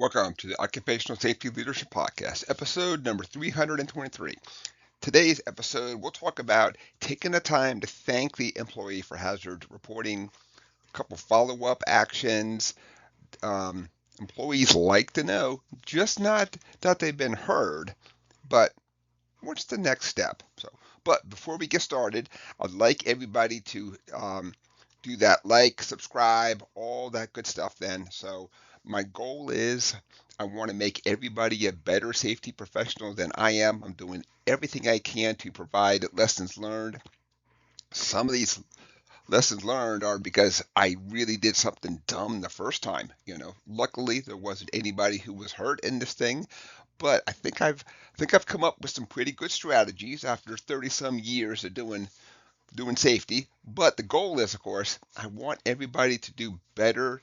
Welcome to the Occupational Safety Leadership Podcast, episode number 323. Today's episode, we'll talk about taking the time to thank the employee for hazard reporting, a couple follow-up actions. Employees like to know, just not that they've been heard, but what's the next step? But before we get started, I'd like everybody to do that like, subscribe, all that good stuff then. So my goal is I want to make everybody a better safety professional than I am. I'm doing everything I can to provide lessons learned. Some of these lessons learned are because I really did something dumb the first time. Luckily there wasn't anybody who was hurt in this thing, but I think I've come up with some pretty good strategies after 30 some years of doing safety. But the goal is, of course, I want everybody to do better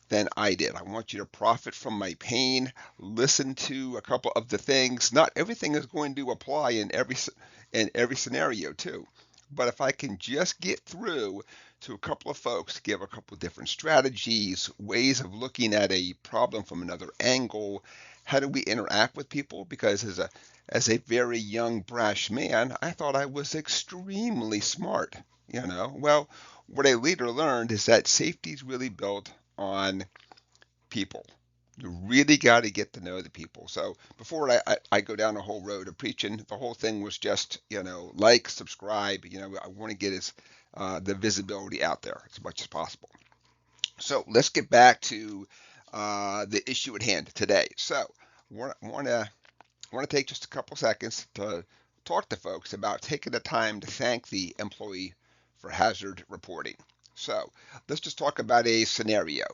than I did. I want you to profit from my pain, listen to a couple of the things. Not everything is going to apply in every scenario too. But if I can just get through to a couple of folks, give a couple of different strategies, ways of looking at a problem from another angle, how do we interact with people? Because as a very young, brash man, I thought I was extremely smart. Well, what I later learned is that safety is really built on people. You really got to get to know the people. So before I go down the whole road of preaching, the whole thing was just, like, subscribe. I want to get the visibility out there as much as possible. So let's get back to the issue at hand today. So I want to take just a couple seconds to talk to folks about taking the time to thank the employee for hazard reporting. So let's just talk about a scenario.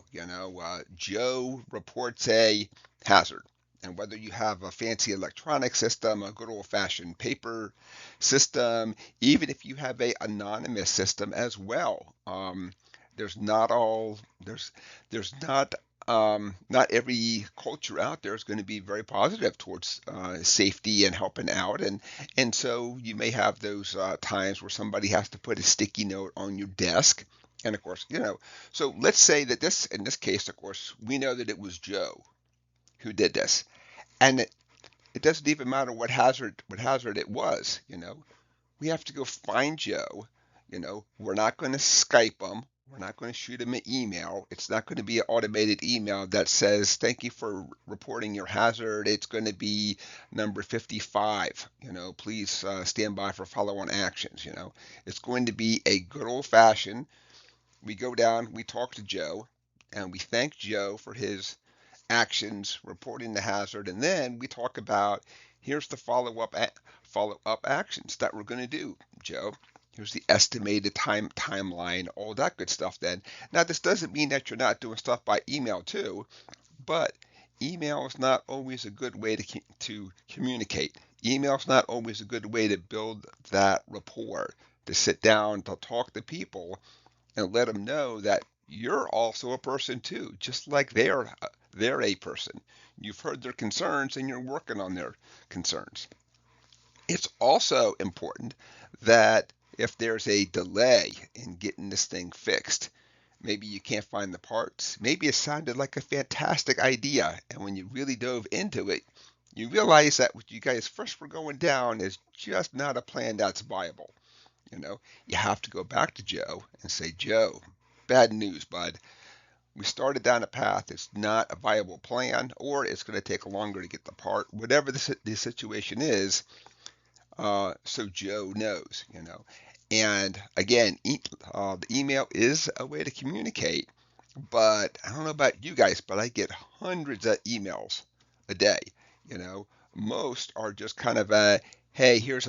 Joe reports a hazard. And whether you have a fancy electronic system, a good old-fashioned paper system, even if you have a anonymous system as well, there's not all there's not every culture out there is going to be very positive towards safety and helping out, and so you may have those times where somebody has to put a sticky note on your desk, and of course, so let's say that in this case, of course, we know that it was Joe who did this, and it doesn't even matter what hazard it was. We have to go find Joe. We're not going to Skype him. We're not going to shoot him an email. It's not going to be an automated email that says, thank you for reporting your hazard. It's going to be number 55. Please stand by for follow-on actions. It's going to be a good old-fashioned. We go down, we talk to Joe, and we thank Joe for his actions reporting the hazard, and then we talk about here's the follow-up actions that we're going to do, Joe. Here's the estimated timeline, all that good stuff then. Now, this doesn't mean that you're not doing stuff by email too, but email is not always a good way to communicate. Email is not always a good way to build that rapport, to sit down, to talk to people and let them know that you're also a person too, just like they're a person. You've heard their concerns and you're working on their concerns. It's also important that if there's a delay in getting this thing fixed, maybe you can't find the parts, maybe it sounded like a fantastic idea, and when you really dove into it, you realize that what you guys first were going down is just not a plan that's viable. You have to go back to Joe and say, Joe, bad news, bud. We started down a path. It's not a viable plan, or it's going to take longer to get the part, whatever the situation is, so Joe knows. And again, the email is a way to communicate, but I don't know about you guys, but I get hundreds of emails a day. You know, most are just kind of a, hey, here's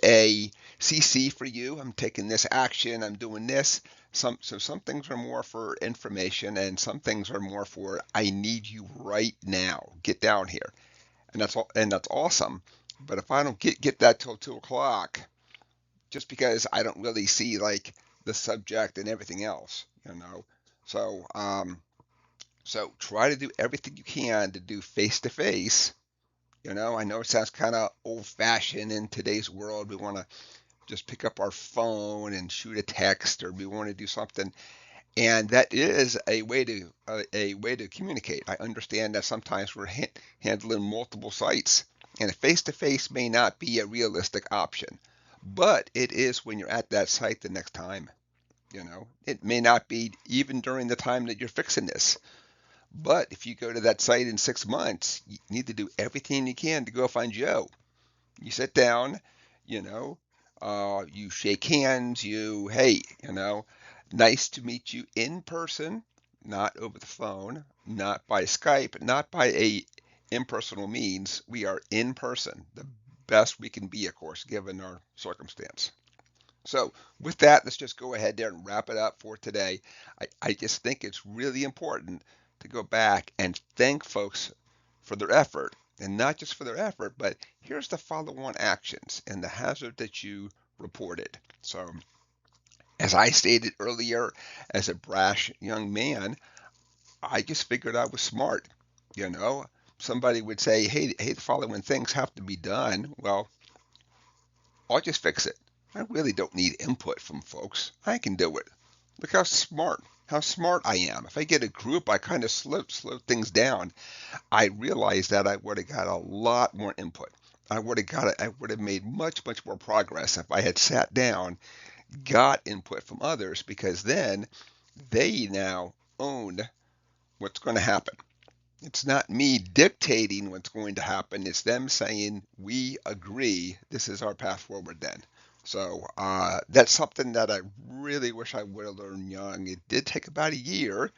a CC for you. I'm taking this action. I'm doing this. Some things are more for information, and some things are more for I need you right now. Get down here, and that's all, and that's awesome. But if I don't get that till 2 o'clock, just because I don't really see like the subject and everything else. So so try to do everything you can to do face to face. I know it sounds kind of old fashioned in today's world. We want to just pick up our phone and shoot a text, or we want to do something. And that is a way to communicate. I understand that sometimes we're handling multiple sites, and a face-to-face may not be a realistic option, but it is when you're at that site the next time. It may not be even during the time that you're fixing this, but if you go to that site in 6 months, you need to do everything you can to go find Joe. You sit down, you know, you shake hands, hey, nice to meet you in person, not over the phone, not by Skype, not by a impersonal means. We are in person, the best we can be, of course, given our circumstance. So with that, let's just go ahead there and wrap it up for today. I just think it's really important to go back and thank folks for their effort, and not just for their effort, but here's the follow-on actions and the hazard that you reported. So as I stated earlier, as a brash young man, I just figured I was smart. You know, Somebody would say, hey, the following things have to be done. Well, I'll just fix it. I really don't need input from folks. I can do it. Look how smart I am. If I get a group, I kind of slow things down. I realized that I would have got a lot more input. I would have made much more progress if I had sat down, got input from others, because then they now own what's going to happen. It's not me dictating what's going to happen. It's them saying, we agree, this is our path forward then. So that's something that I really wish I would have learned young. It did take about a year.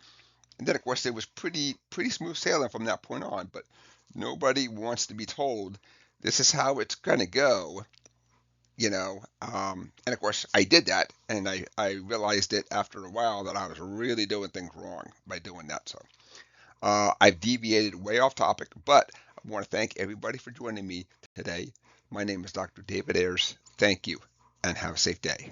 And then, of course, it was pretty smooth sailing from that point on. But nobody wants to be told this is how it's going to go, and of course, I did that. And I realized it after a while that I was really doing things wrong by doing that. So I've deviated way off topic, but I want to thank everybody for joining me today. My name is Dr. David Ayers. Thank you, and have a safe day.